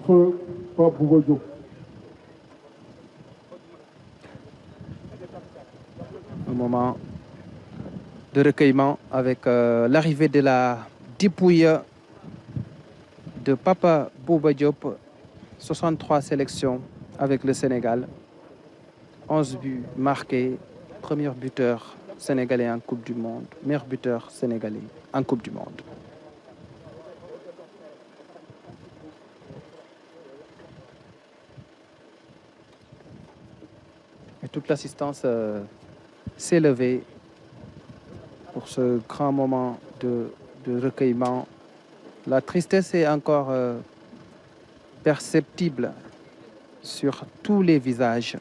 Feu Pape Bouba Diop. Un moment de recueillement avec l'arrivée de la dépouille de Papa Bouba Diop. 63 sélections avec le Sénégal. 11 buts marqués. Premier buteur sénégalais en Coupe du Monde. Meilleur buteur sénégalais en Coupe du Monde. Et toute l'assistance s'est levée pour ce grand moment de recueillement. La tristesse est encore perceptible sur tous les visages.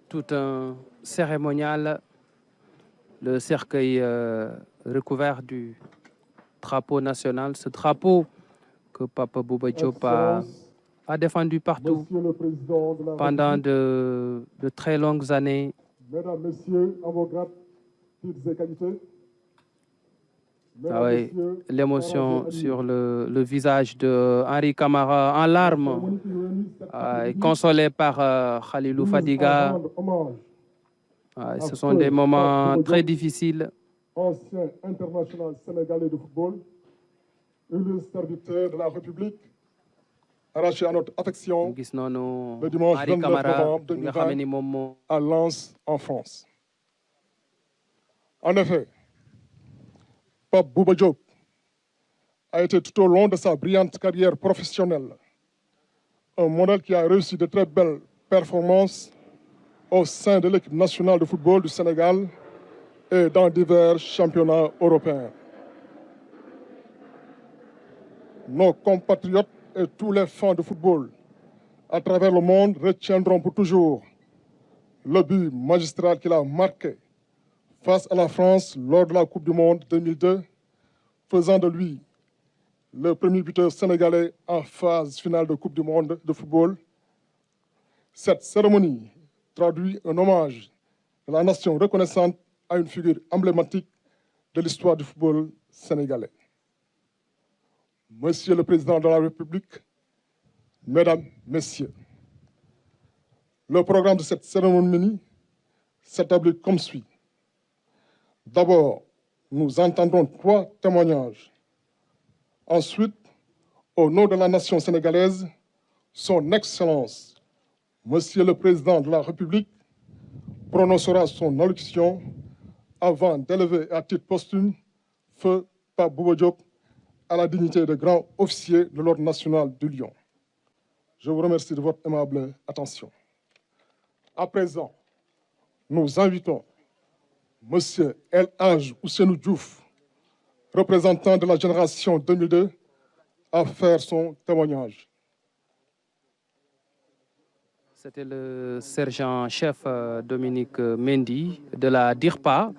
Tout un cérémonial, le cercueil recouvert du drapeau national, ce drapeau que Papa Bouba Diop a défendu partout pendant de très longues années. Mesdames, Messieurs, à vos grades, titres et qualités. Ah oui, l'émotion sur le visage de Henri Camara en larmes, consolé par Khalilou Fadiga. Ce sont des moments très difficiles. Ancien international sénégalais de football, illustre serviteur de la République, arraché à notre affection le dimanche 29 novembre 2020 à Lens, en France. En effet, Pape Bouba Diop a été tout au long de sa brillante carrière professionnelle un modèle qui a réussi de très belles performances au sein de l'équipe nationale de football du Sénégal et dans divers championnats européens. Nos compatriotes et tous les fans de football à travers le monde retiendront pour toujours le but magistral qu'il a marqué face à la France lors de la Coupe du Monde 2002, faisant de lui le premier buteur sénégalais en phase finale de Coupe du Monde de football. Cette cérémonie traduit un hommage de la nation reconnaissante à une figure emblématique de l'histoire du football sénégalais. Monsieur le Président de la République, Mesdames, Messieurs, le programme de cette cérémonie s'établit comme suit. D'abord, nous entendrons 3 témoignages. Ensuite, au nom de la nation sénégalaise, Son Excellence, Monsieur le Président de la République, prononcera son allocution avant d'élever à titre posthume Feu Pape Bouba Diop à la dignité de grand officier de l'Ordre national du Lion. Je vous remercie de votre aimable attention. À présent, nous invitons Monsieur El Hadj Ousseynou Diouf, représentant de la génération 2002, à faire son témoignage. C'était le sergent-chef Dominique Mendy de la DIRPA.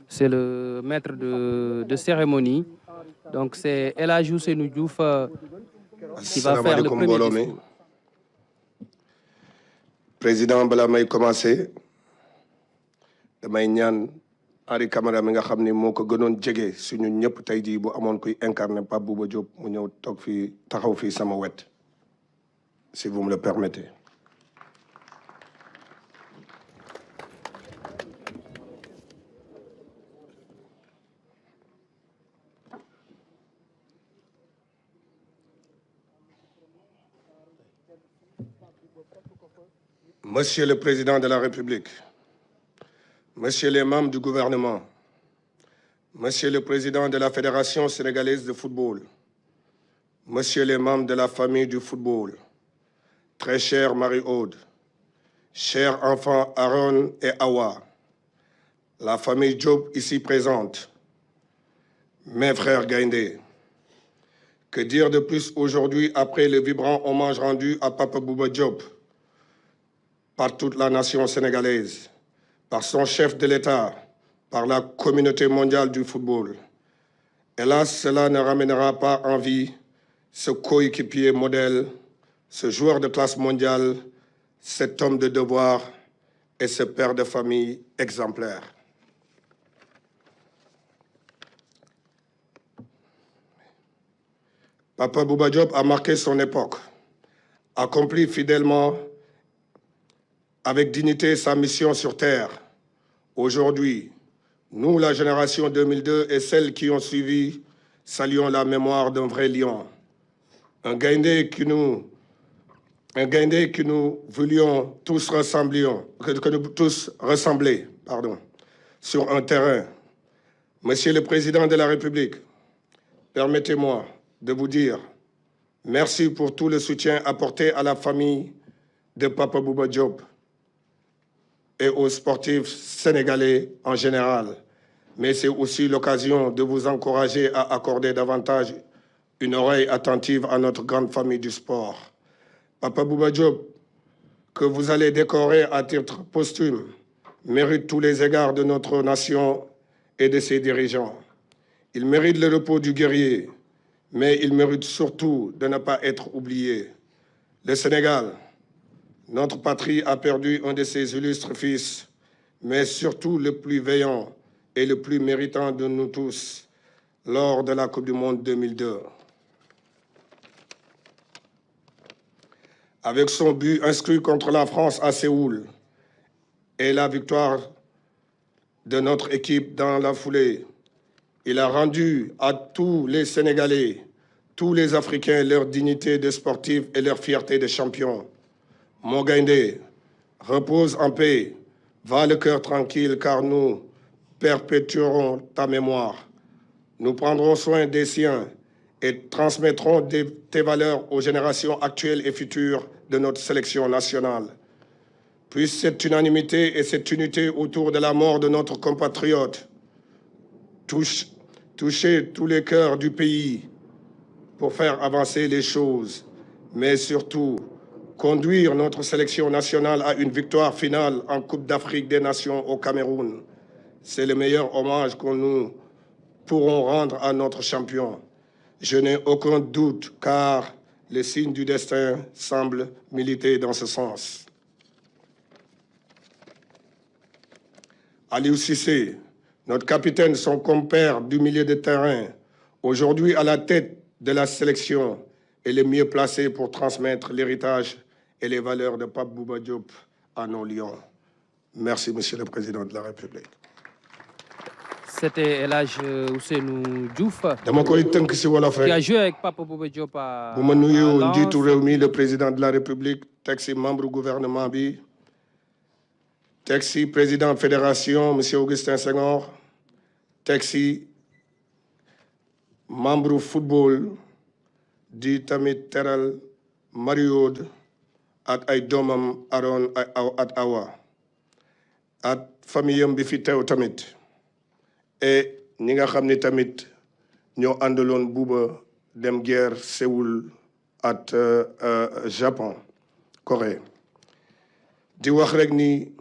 C'est le maître de cérémonie. Donc c'est El Hadj Ousseynou Diouf qui va faire le premier discours. Président balaa may commencé damay ñaan Henri Camara mi nga xam ni moo ko gënoon jege suñu ñëpp tey jii bu amoon kuy incarné Pape Bouba Diop mu ñëw toog fii taxaw fii sama wet si vous me le permettez. Monsieur le Président de la République, Monsieur les membres du gouvernement, Monsieur le Président de la Fédération sénégalaise de football, Monsieur les membres de la famille du football, très chère Marie-Aude, chers enfants Aaron et Awa, la famille Diop ici présente, mes frères Gaïndé, que dire de plus aujourd'hui après le vibrant hommage rendu à Papa Bouba Diop par toute la nation sénégalaise, par son chef de l'État, par la communauté mondiale du football. Hélas, cela ne ramènera pas en vie ce coéquipier modèle, ce joueur de classe mondiale, cet homme de devoir et ce père de famille exemplaire. Papa Bouba Diop a marqué son époque, accompli fidèlement avec dignité sa mission sur Terre. Aujourd'hui, nous, la génération 2002 et celles qui ont suivi, saluons la mémoire d'un vrai lion. Un Gaïndé que nous voulions tous ressembler, sur un terrain. Monsieur le Président de la République, permettez-moi de vous dire merci pour tout le soutien apporté à la famille de Papa Bouba Diop et aux sportifs sénégalais en général. Mais c'est aussi l'occasion de vous encourager à accorder davantage une oreille attentive à notre grande famille du sport. Papa Bouba Diop, que vous allez décorer à titre posthume, mérite tous les égards de notre nation et de ses dirigeants. Il mérite le repos du guerrier, mais il mérite surtout de ne pas être oublié. Le Sénégal, notre patrie, a perdu un de ses illustres fils, mais surtout le plus vaillant et le plus méritant de nous tous lors de la Coupe du Monde 2002. Avec son but inscrit contre la France à Séoul et la victoire de notre équipe dans la foulée, il a rendu à tous les Sénégalais, tous les Africains leur dignité de sportifs et leur fierté de champions. Mon Gaïndé, repose en paix, va le cœur tranquille, car nous perpétuerons ta mémoire. Nous prendrons soin des siens et transmettrons tes valeurs aux générations actuelles et futures de notre sélection nationale. Puisse cette unanimité et cette unité autour de la mort de notre compatriote toucher tous les cœurs du pays pour faire avancer les choses mais surtout conduire notre sélection nationale à une victoire finale en Coupe d'Afrique des Nations au Cameroun. C'est le meilleur hommage que nous pourrons rendre à notre champion. Je n'ai aucun doute car les signes du destin semblent militer dans ce sens. Aliou Cissé, notre capitaine, son compère du milieu de terrain, aujourd'hui à la tête de la sélection, est le mieux placé pour transmettre l'héritage et les valeurs de Pape Bouba Diop à nos lions. Merci, Monsieur le Président de la République. C'était El Hadj Ousseynou Diouf qui a joué avec Papa Bouba Diop à Lens. Lens. Le président de la République, taxi membre du gouvernement, taxi président fédération, M. Augustin Senghor, taxi membre football, di tamit teral Mario ak ay domam Aaron at Awa at famille bi fi teew tamit et ñi nga xam ni tamit ñoo àndaloon Bouba dem guerre Séoul at Japon Corée di wax rek ni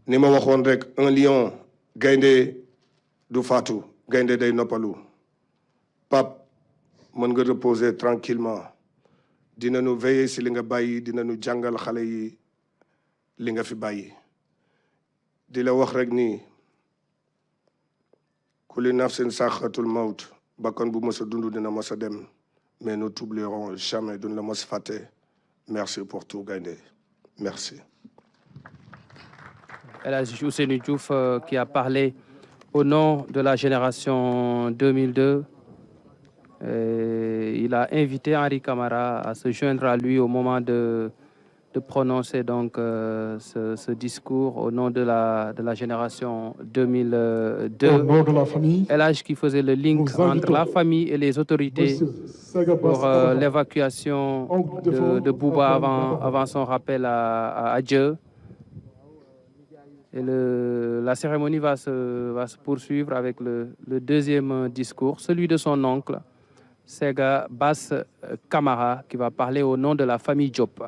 ma waxoon rek un lion gaynde du faatu gaynde day noppalu Pape mën nga reposer tranquillement dinañu veiller si li nga bàyyi dinañu jàngal xale yi li nga fi bàyyi di la wax rek ni kulli nafsin saxatul mawt bakkan bu mës a dund dina mës a dem mais nous t'oublierons jamais duñ la mës fàtte merci pour tout gaynde merci. El Hadj Ousseynou Diouf qui a parlé au nom de la génération 2002. Il a invité Henri Camara à se joindre à lui au moment de prononcer donc ce discours au nom de la génération 2002. Au nom de la famille, El Hadj qui faisait le link entre la famille et les autorités pour l'évacuation de Bouba avant son rappel à Dieu. Et la cérémonie va se poursuivre avec le deuxième discours, celui de son oncle, Sega Bass Camara, qui va parler au nom de la famille Diop.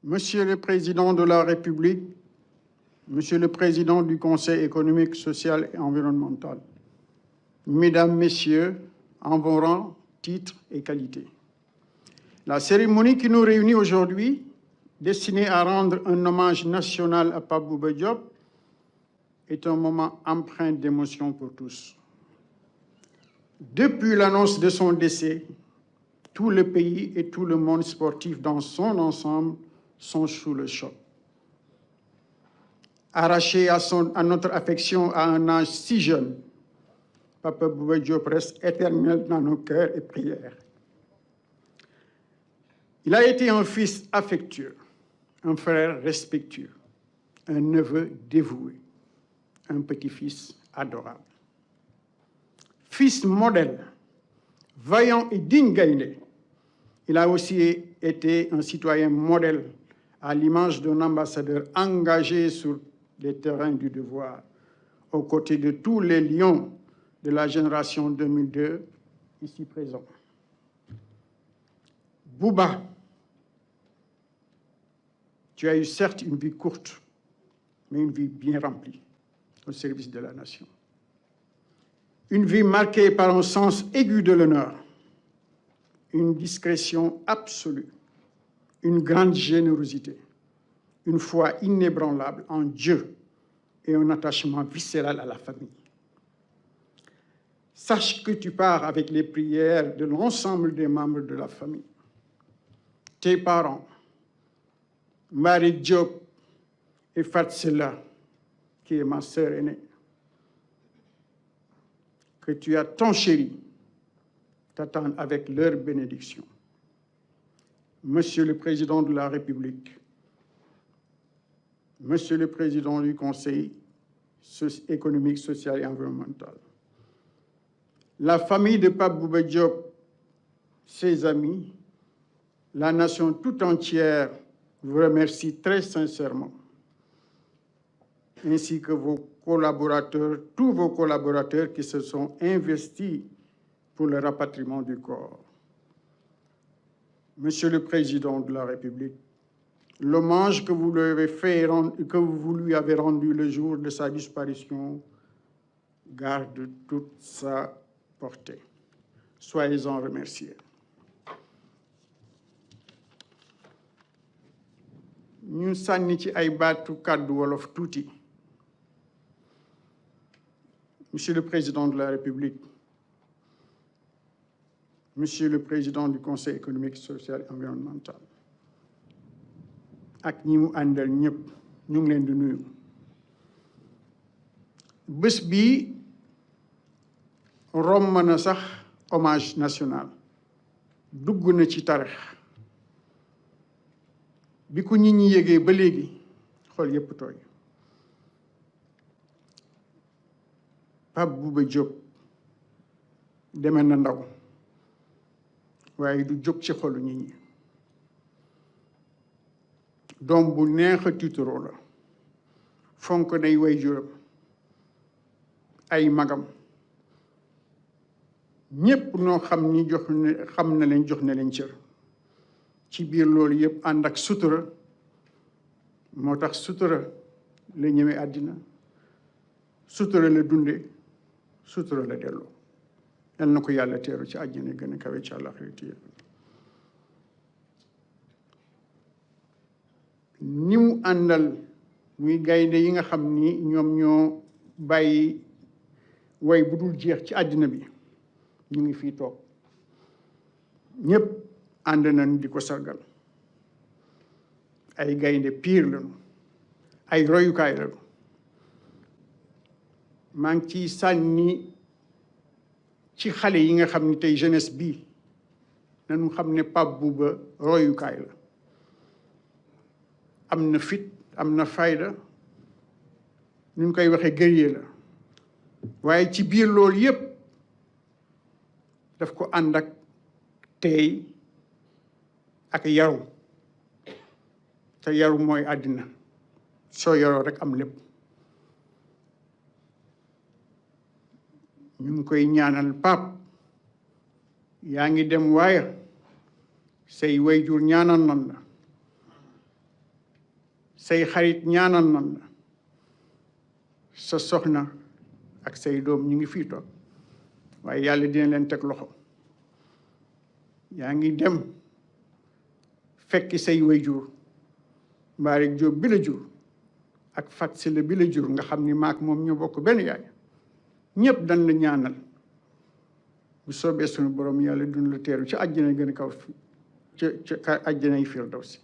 Monsieur le Président de la République, Monsieur le Président du Conseil économique, social et environnemental, Mesdames, Messieurs, en vos rangs, titres et qualités. La cérémonie qui nous réunit aujourd'hui, destinée à rendre un hommage national à Pape Bouba Diop, est un moment empreint d'émotion pour tous. Depuis l'annonce de son décès, tout le pays et tout le monde sportif dans son ensemble sont sous le choc. Arraché à notre affection à un âge si jeune, Papa Bouba Diop reste éternel dans nos cœurs et prières. Il a été un fils affectueux, un frère respectueux, un neveu dévoué, un petit-fils adorable. Fils modèle, vaillant et digne gaïndé, il a aussi été un citoyen modèle à l'image d'un ambassadeur engagé sur les terrains du devoir, aux côtés de tous les lions de la génération 2002, ici présents. Bouba, tu as eu certes une vie courte, mais une vie bien remplie au service de la nation. Une vie marquée par un sens aigu de l'honneur, une discrétion absolue, une grande générosité, une foi inébranlable en Dieu et un attachement viscéral à la famille. Sache que tu pars avec les prières de l'ensemble des membres de la famille, tes parents, Marie Diop et Fatsela, qui est ma sœur aînée, que tu as ton chéri, t'attendent avec leur bénédiction. Monsieur le Président de la République, Monsieur le Président du Conseil économique, social et environnemental, la famille de Pape Bouba Diop, ses amis, la nation tout entière vous remercie très sincèrement. ainsi que vos collaborateurs, tous vos collaborateurs qui se sont investis pour le rapatriement du corps. Monsieur le Président de la République, l'hommage que vous lui avez rendu le jour de sa disparition garde toute sa portée. Soyez-en remerciés. ñu sànni ci ay baatu kàddu wolof tuuti. Monsieur le Président de la République, Monsieur le Président du Conseil économique, social et environnemental, ak ñi mu àndal ñëpp ñu ngi leen di nuyu. Bés bii romb na sax hommage national dugg na ci tarix bi ko nit ñi yégee ba léegi xol yépp tooy. Pape Bouba Diop deme na ndaw waaye du jóg ci xolu nit ñi. doom bu neex a tiitaroo la fonk nay waajuram ay magam ñépp noo xam ni xam na leen cër ci biir loolu yépp ànd ak sutura moo tax sutura la ñëwee àddina sutura la dunde sutura la delloo yal na ko yàlla teeru ci àjjana gën a kawe ci àllaxira. ni mu àndal muy gaynde yi nga xam ni ñoom ñoo bàyyi way bu dul jeex ci àddina bi ñu ngi fii toog ñépp ànd nañ di ko sargal. ay gaynde piir lañu ay royukaay lañu. maa ngi ciy sànni ci xale yi nga xam ni tey jeunesse bii nañu xam ne Pape Bouba royukaay la. am na fit am na fayda ni ñu koy waxee guerrier la waaye ci biir loolu yépp daf ko ànd ak teey ak yaru te yaru mooy àddina soo yaroo rek am lépp. ñu ngi koy ñaanal Pape yaa ngi dem waaye say wayjur ñaanal nan la say xarit ñaanal nan la sa soxna ak say doom ñu ngi fii toog waaye yàlla dina leen teg loxo. yaa ngi dem fekki say wayjur Mbaarik Jóob bi la jur ak Fat Sila bi la jur nga xam ni maak moom ñoo bokk benn yaay ñépp dañ la ñaanal bu soobee suñu borom yàlla dund la teeru ci àjjana gën a kaw ci àjjana yi firdawsi.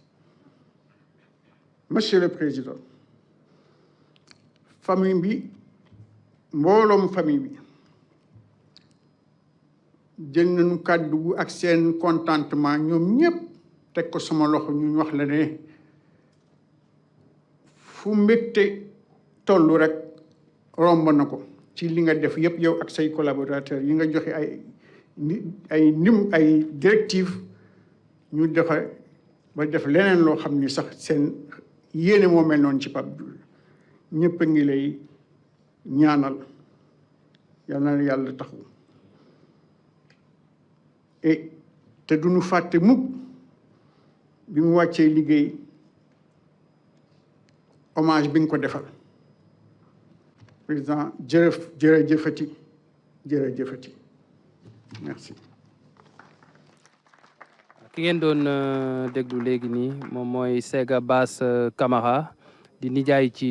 Monsieur le Président, famille bi mbooloom famille bi jël nañu kàddu gu ak seen contentement ñoom ñépp teg ko sama loxo ñu wax la ne fu mbégte tollu rek romb na ko ci li nga def yépp yow ak say collaborateurs yi nga joxe ay directive ñu doxe ba def leneen loo xam ni sax seen yéene moo mel noonu ci Pape Diouf ñépp a ngi lay ñaanal yal na yàlla taxu te duñu fàtte mukk bi mu wàccee liggéey hommage bi nga ko defal président jërëjëfati merci. ki ngeen doon déglu léegi nii moom mooy Sega Bass Camara di nijaay ci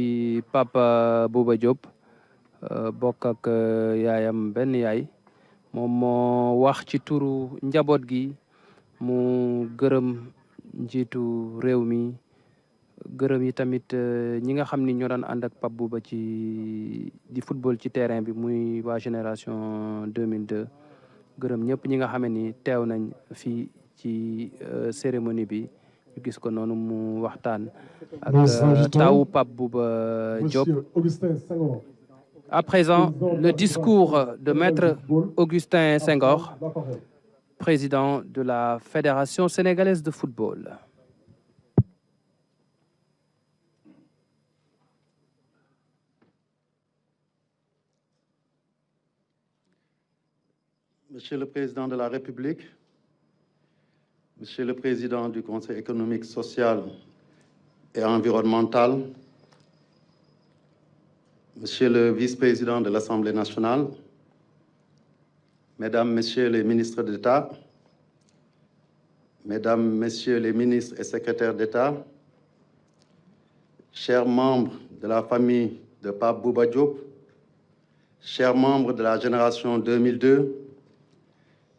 Papa Bouba Diop bokk ak yaayam benn yaay moom moo wax ci turu njaboot gi mu gërëm njiitu réew mi gërëm yi tamit ñi nga xam ni ñoo daan ànd ak Pape Bouba di football ci terrain bi muy waa génération 2002 gërëm ñëpp ñi nga xam ni teew nañ fii ci cérémonie bi ñu gis ko noonu mu waxtaan ak tawu Pape Bouba Diop. À présent, le discours de Maître Augustin Senghor, président de la Fédération sénégalaise de football. Monsieur le Président de la République, Monsieur le Président du Conseil économique, social et environnemental, Monsieur le Vice-président de l'Assemblée nationale, Mesdames, Messieurs les ministres d'État, Mesdames, Messieurs les ministres et secrétaires d'État, chers membres de la famille de Pape Bouba Diop, chers membres de la génération 2002,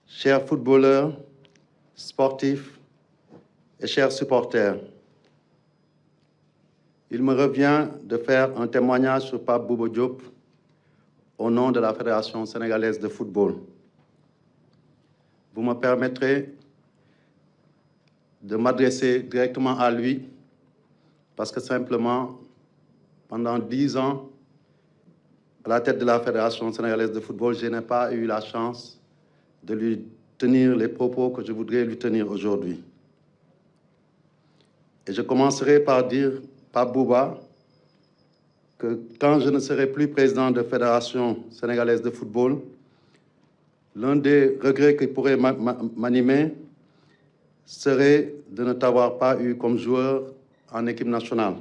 chers footballeurs, sportifs et chers supporters, il me revient de faire un témoignage sur Pape Bouba Diop au nom de la Fédération sénégalaise de football. Vous me permettrez de m'adresser directement à lui parce que simplement, pendant 10 ans, à la tête de la Fédération sénégalaise de football, je n'ai pas eu la chance de lui tenir les propos que je voudrais lui tenir aujourd'hui. Et je commencerai par dire, Pape Bouba, que quand je ne serai plus président de la Fédération sénégalaise de football, l'un des regrets qui pourrait m'animer serait de ne t'avoir pas eu comme joueur en équipe nationale.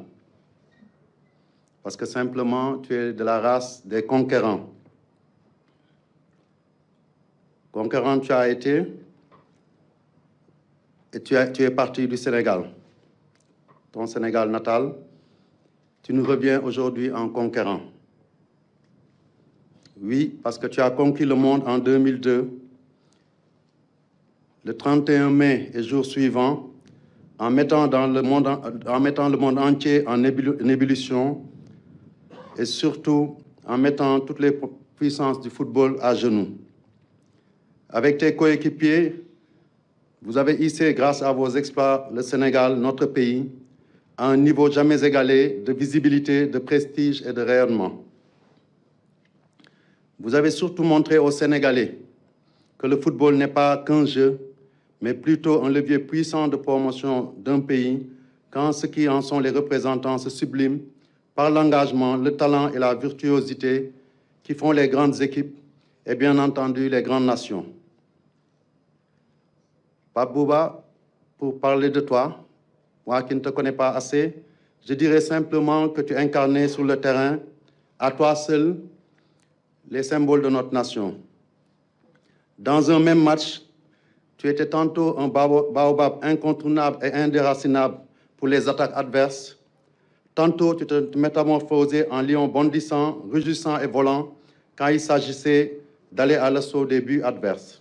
Parce que simplement, tu es de la race des conquérants. Conquérant, tu as été, et tu es parti du Sénégal, ton Sénégal natal. Tu nous reviens aujourd'hui en conquérant. Oui, parce que tu as conquis le monde en 2002, le 31 mai et jour suivant, en mettant le monde entier en ébullition et surtout en mettant toutes les puissances du football à genoux. Avec tes coéquipiers, vous avez hissé, grâce à vos exploits, le Sénégal, notre pays, à un niveau jamais égalé de visibilité, de prestige et de rayonnement. Vous avez surtout montré aux Sénégalais que le football n'est pas qu'un jeu, mais plutôt un levier puissant de promotion d'un pays quand ceux qui en sont les représentants se subliment par l'engagement, le talent et la virtuosité qui font les grandes équipes et bien entendu les grandes nations. Pape Bouba, pour parler de toi, moi qui ne te connais pas assez, je dirais simplement que tu incarnais sur le terrain, à toi seul, les symboles de notre nation. Dans un même match, tu étais tantôt un baobab incontournable et indéracinable pour les attaques adverses, tantôt tu te métamorphosais en lion bondissant, rugissant et volant quand il s'agissait d'aller à l'assaut des buts adverses.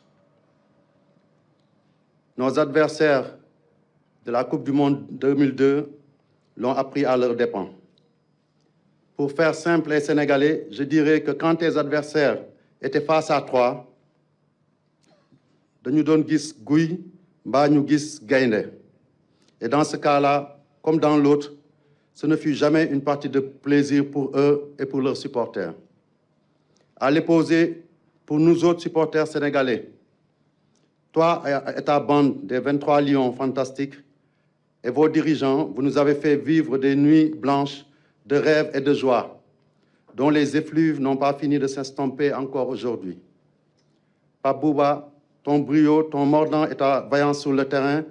Nos adversaires de la Coupe du Monde 2002 l'ont appris à leurs dépens. Pour faire simple et sénégalais, je dirais que quand tes adversaires étaient face à toi, dañu doon gis guy mbaa ñu gis gaynde. Et dans ce cas-là, comme dans l'autre, ce ne fut jamais une partie de plaisir pour eux et pour leurs supporters. À l'opposé, pour nous autres supporters sénégalais, toi et ta bande des 23 lions fantastiques et vos dirigeants, vous nous avez fait vivre des nuits blanches de rêves et de joie, dont les effluves n'ont pas fini de s'estomper encore aujourd'hui. Pape Bouba, ton brio, ton mordant et ta vaillance sur le terrain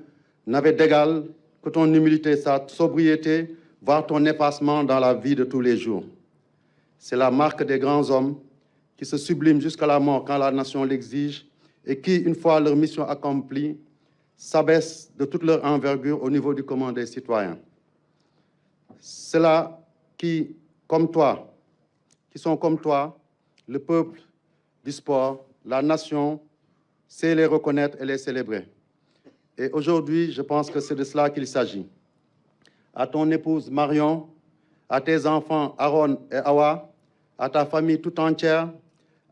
n'avaient d'égal que ton humilité, sa sobriété, voire ton effacement dans la vie de tous les jours. C'est la marque des grands hommes qui se subliment jusqu'à la mort quand la nation l'exige et qui, une fois leur mission accomplie, s'abaissent de toute leur envergure au niveau du commun des citoyens. Ceux-là qui, comme toi, qui sont comme toi, le peuple du sport, la nation, sait les reconnaître et les célébrer. Et aujourd'hui, je pense que c'est de cela qu'il s'agit. À ton épouse Marion, à tes enfants Aaron et Awa, à ta famille tout entière,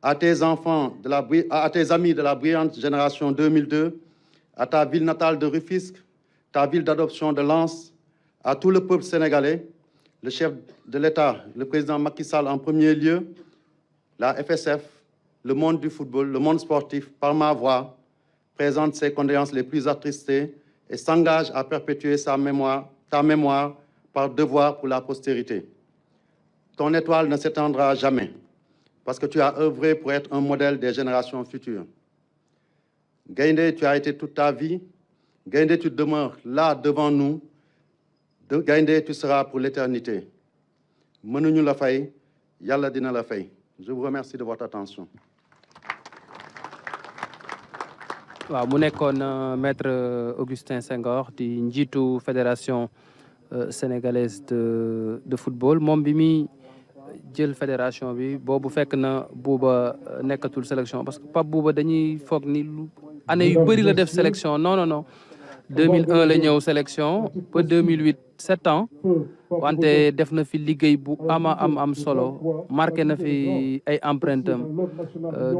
à tes amis de la brillante génération 2002, à ta ville natale de Rufisque, ta ville d'adoption de Lens, à tout le peuple sénégalais, le chef de l'État, le président Macky Sall en premier lieu, la FSF, le monde du football, le monde sportif, par ma voix, présente ses condoléances les plus attristées et s'engage à perpétuer ta mémoire par devoir pour la postérité. Ton étoile ne s'éteindra jamais, parce que tu as œuvré pour être un modèle des générations futures. Gaïndé, tu as été toute ta vie. Gaïndé, tu demeures là devant nous. Gaïndé, tu seras pour l'éternité. Mënuñu la fay, Yàlla dina la fay. Je vous remercie de votre attention. waaw mu nekkoon maître Augustin Senghor di njiitu fédération sénégalaise de football moom bi muy jël fédération bi boobu fekk na Bouba nekkatul sélection parce que Pape Bouba dañuy foog ni lu année yu bëri la def sélection non 2001 la ñëw sélection ba 2008 7 ans wante def na fi liggéey bu am solo marqué na fi ay empreinte am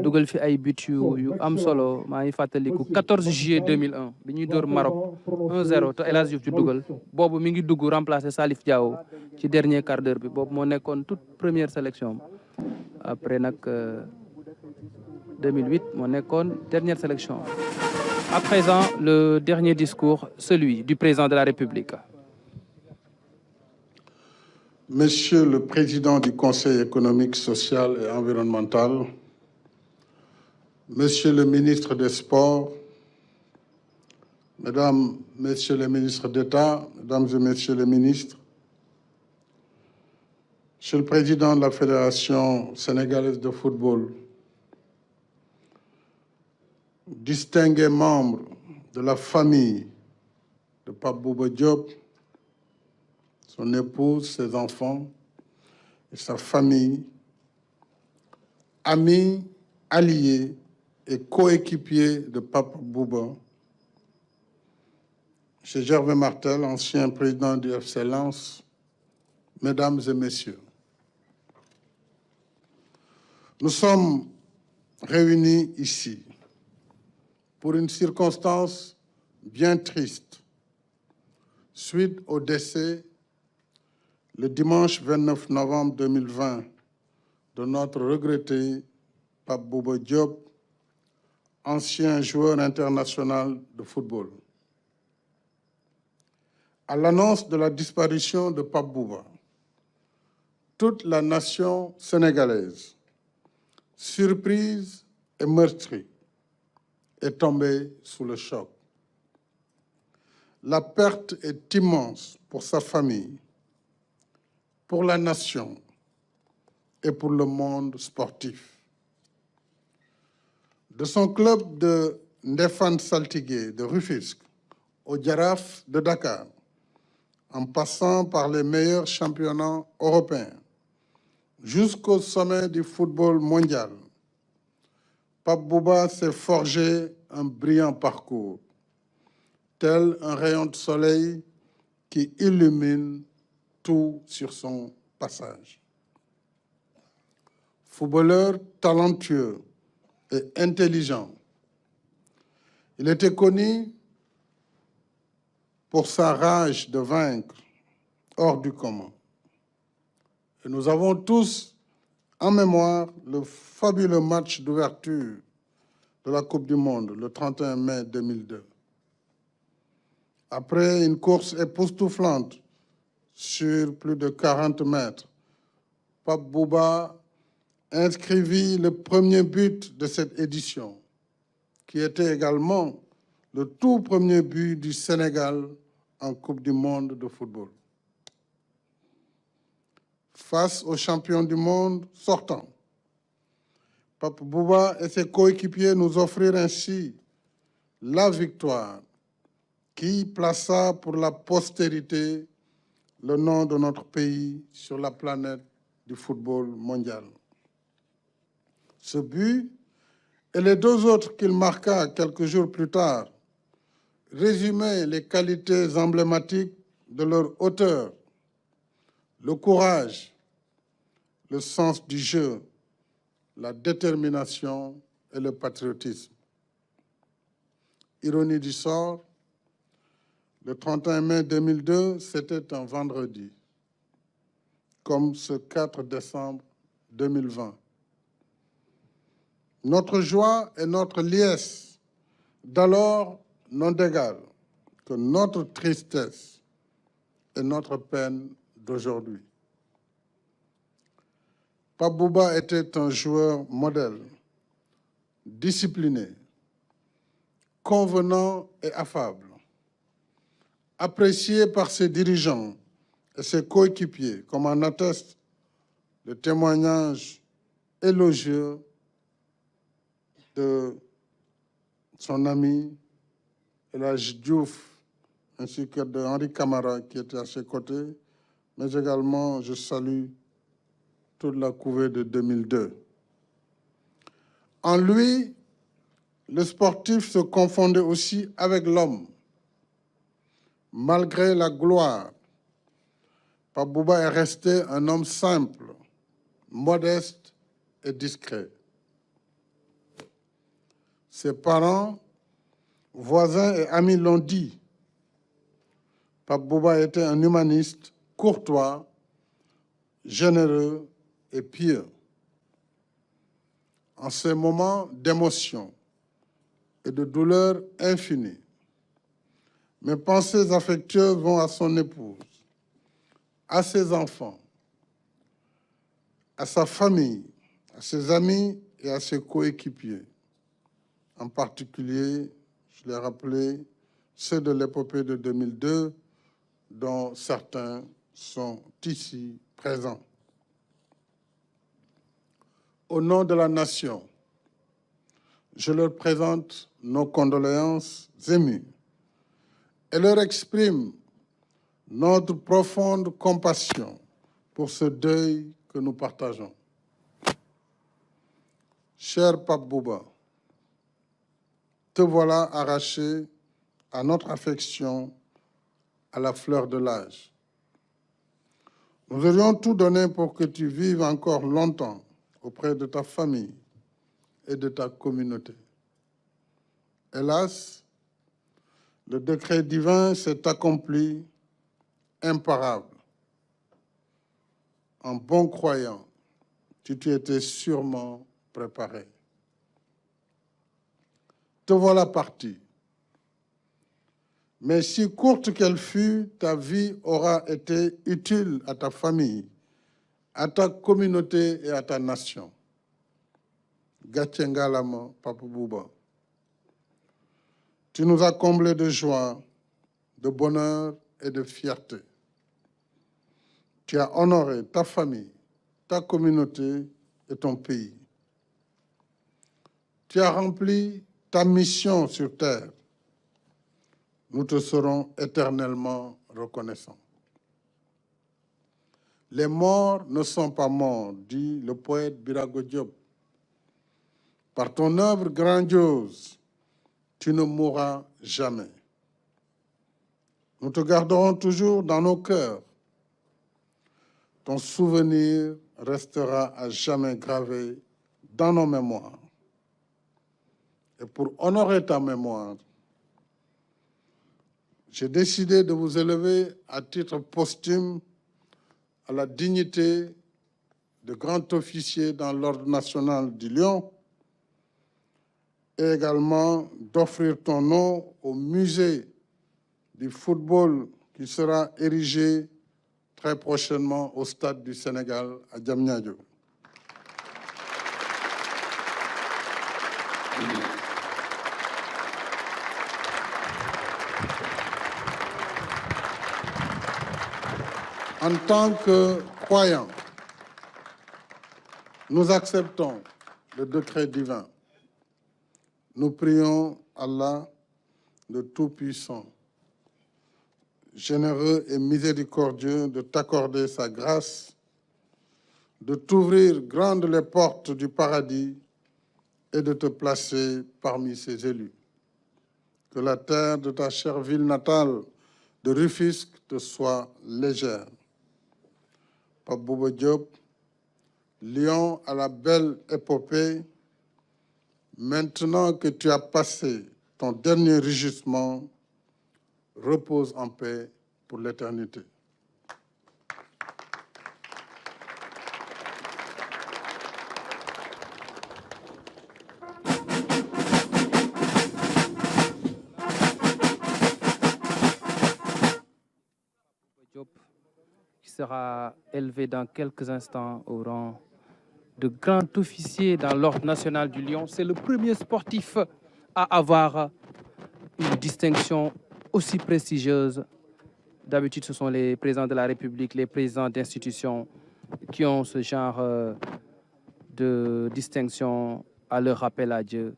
dugal fi ay but yu am solo maa ngi fàttaliku 14 juillet 2001 bi ñuy dóor Maroc 1-0 te El Hadji Diouf ci dugal boobu mi ngi dugg remplacer Salif Diao ci dernier quart d'heure bi boobu moo nekkoon toute première sélection après nag 2008 moo nekkoon dernière sélection. À présent, le dernier discours, celui du président de la République. Monsieur le Président du Conseil économique, social et environnemental, Monsieur le ministre des Sports, Mesdames, Messieurs les ministres d'État, Mesdames et Messieurs les ministres, Monsieur le Président de la Fédération sénégalaise de football, distingués membres de la famille de Pape Bouba Diop, son épouse, ses enfants et sa famille, amis, alliés et coéquipiers de Pape Bouba, M. Gervais Martel, ancien président du FC Lens, Mesdames et Messieurs, nous sommes réunis ici pour une circonstance bien triste, suite au décès, le dimanche 29 novembre 2020, de notre regretté Pape Bouba Diop, ancien joueur international de football. À l'annonce de la disparition de Pape Bouba, toute la nation sénégalaise, surprise et meurtrie, est tombée sous le choc. La perte est immense pour sa famille, pour la nation et pour le monde sportif. De son club de Ndefane Saltigué de Rufisque au Jaraaf de Dakar, en passant par les meilleurs championnats européens, jusqu'au sommet du football mondial, Pape Bouba s'est forgé un brillant parcours, tel un rayon de soleil qui illumine tout sur son passage. Footballeur talentueux et intelligent, il était connu pour sa rage de vaincre hors du commun. Et nous avons tous en mémoire le fabuleux match d'ouverture de la Coupe du Monde, le 31 mai 2002. Après une course époustouflante sur plus de 40 mètres, Pape Bouba inscrivit le premier but de cette édition, qui était également le tout premier but du Sénégal en Coupe du Monde de football. Face aux champions du monde sortants, Pape Bouba et ses coéquipiers nous offrirent ainsi la victoire qui plaça pour la postérité le nom de notre pays sur la planète du football mondial. Ce but et les deux autres qu'il marqua quelques jours plus tard résumaient les qualités emblématiques de leur auteur, le courage, le sens du jeu, la détermination et le patriotisme. Ironie du sort, le 31 mai 2002, c'était un vendredi, comme ce 4 décembre 2020. Notre joie et notre liesse d'alors n'ont d'égal que notre tristesse et notre peine d'aujourd'hui. Pape Bouba était un joueur modèle, discipliné, convenant et affable, apprécié par ses dirigeants et ses coéquipiers, comme en atteste le témoignage élogieux de son ami El Hadji Diouf, ainsi que de Henri Camara qui était à ses côtés, mais également je salue toute la couvée de 2002. En lui, le sportif se confondait aussi avec l'homme. Malgré la gloire, Pape Bouba est resté un homme simple, modeste et discret. Ses parents, voisins et amis l'ont dit. Pape Bouba était un humaniste courtois, généreux et pieux. En ces moments d'émotion et de douleur infinie, mes pensées affectueuses vont à son épouse, à ses enfants, à sa famille, à ses amis et à ses coéquipiers. En particulier, je l'ai rappelé, ceux de l'épopée de 2002, dont certains sont ici présents. Au nom de la nation, je leur présente nos condoléances émues et leur exprime notre profonde compassion pour ce deuil que nous partageons. Cher Pape Bouba, te voilà arraché à notre affection à la fleur de l'âge. Nous aurions tout donné pour que tu vives encore longtemps auprès de ta famille et de ta communauté. Hélas, le décret divin s'est accompli imparable. En bon croyant, tu t'y étais sûrement préparé. Te voilà parti. Mais si courte qu'elle fût, ta vie aura été utile à ta famille, à ta communauté et à ta nation. Gatche ngalama, Pape Bouba. Tu nous as comblés de joie, de bonheur et de fierté. Tu as honoré ta famille, ta communauté et ton pays. Tu as rempli ta mission sur terre. Nous te serons éternellement reconnaissants. Les morts ne sont pas morts, dit le poète Birago Diop. Par ton œuvre grandiose, tu ne mourras jamais. Nous te garderons toujours dans nos cœurs. Ton souvenir restera à jamais gravé dans nos mémoires. Et pour honorer ta mémoire, j'ai décidé de vous élever à titre posthume à la dignité de grand officier dans l'Ordre national du Lion et également d'offrir ton nom au musée du football qui sera érigé très prochainement au Stade du Sénégal à Diamniadio. En tant que croyants, nous acceptons le décret divin. Nous prions Allah, le Tout-Puissant, généreux et miséricordieux, de t'accorder sa grâce, de t'ouvrir grandes les portes du paradis et de te placer parmi ses élus. Que la terre de ta chère ville natale de Rufisque te soit légère. Pape Bouba Diop, lion à la belle épopée, maintenant que tu as passé ton dernier rugissement, repose en paix pour l'éternité. Qui sera élevé dans quelques instants au rang de grand officier dans l'Ordre national du Lion. C'est le premier sportif à avoir une distinction aussi prestigieuse. D'habitude, ce sont les présidents de la République, les présidents d'institutions qui ont ce genre de distinction à leur rappel à Dieu.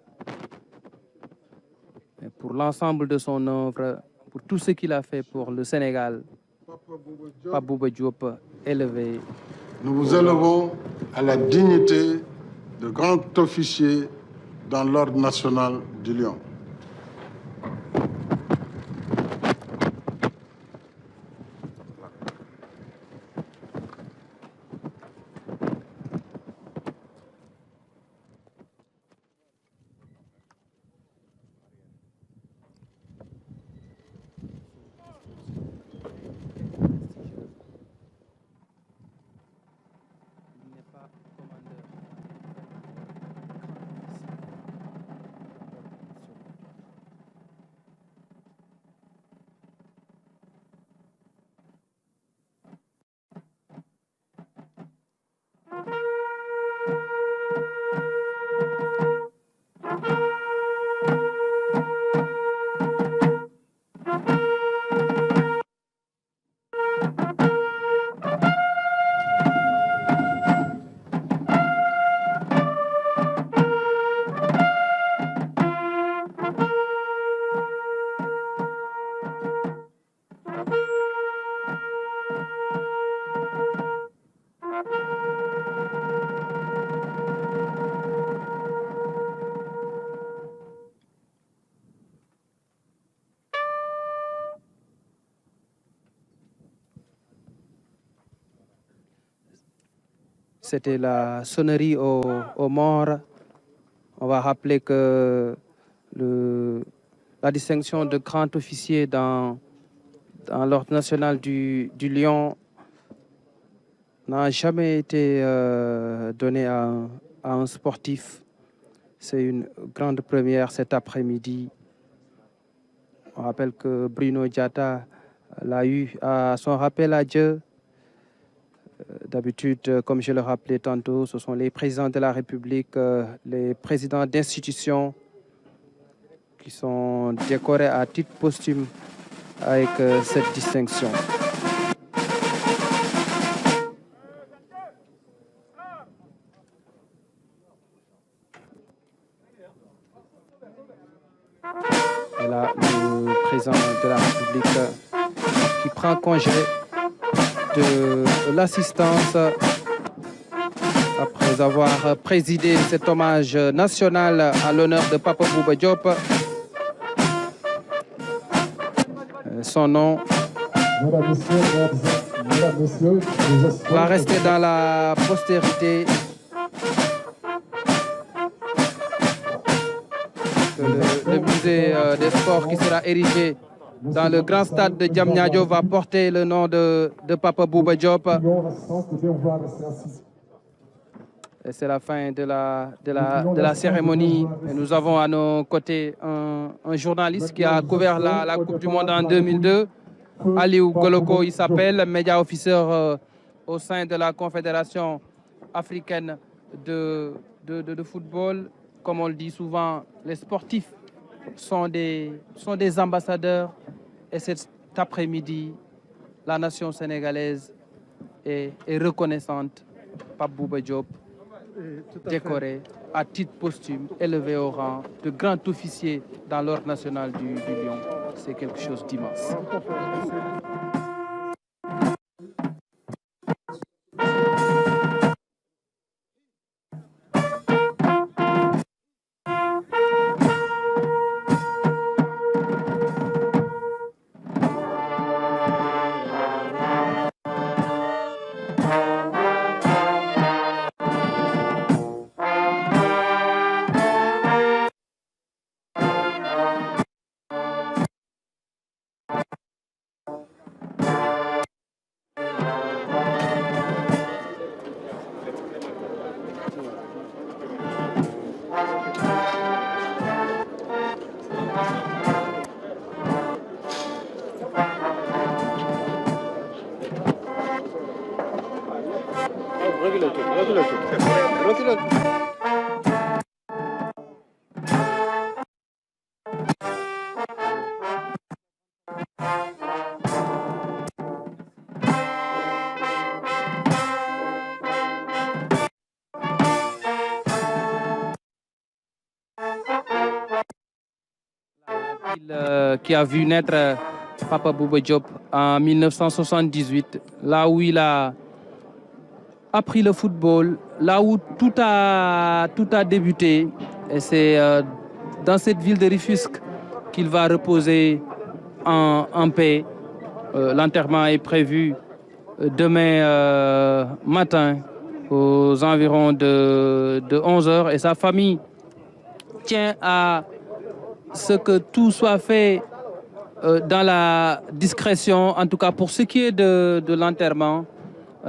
Et pour l'ensemble de son œuvre, pour tout ce qu'il a fait pour le Sénégal, Pape Bouba Diop élevé. Nous vous élevons à la dignité de grand officier dans l'Ordre national du Lion. C'était la sonnerie aux morts. On va rappeler que la distinction de grand officier dans l'Ordre national du Lion n'a jamais été donnée à un sportif. C'est une grande première cet après-midi. On rappelle que Bruno Diatta l'a eu à son rappel à Dieu. D'habitude, comme je le rappelais tantôt, ce sont les présidents de la République, les présidents d'institutions qui sont décorés à titre posthume avec cette distinction. Et là, le président de la République qui prend congé de l'assistance après avoir présidé cet hommage national à l'honneur de Papa Bouba Diop. Son nom va rester dans la postérité. Le musée des sports qui sera érigé dans le grand stade de Diamniadio va porter le nom de Papa Bouba Diop. C'est la fin de la cérémonie. Et nous avons à nos côtés un journaliste qui a couvert la Coupe du Monde en 2002. Aliou Goloko, il s'appelle, média officer au sein de la Confédération africaine de football. Comme on le dit souvent, les sportifs sont des ambassadeurs. Et cet après-midi, la nation sénégalaise est reconnaissante. Pape Bouba Diop, décoré à titre posthume, élevé au rang de grand officier dans l'Ordre national du Lion. C'est quelque chose d'immense. qui a vu naître Papa Bouba Diop en 1978, là où il a appris le football, là où tout a débuté. Et c'est dans cette ville de Rufisque qu'il va reposer en paix. L'enterrement est prévu demain matin aux environs de 11 h et sa famille tient à ce que tout soit fait dans la discrétion, en tout cas pour ce qui est de l'enterrement.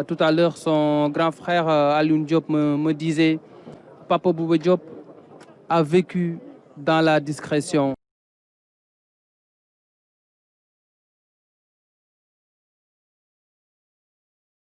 Tout à l'heure, son grand frère Alioune Diop me disait Papa Bouba Diop a vécu dans la discrétion.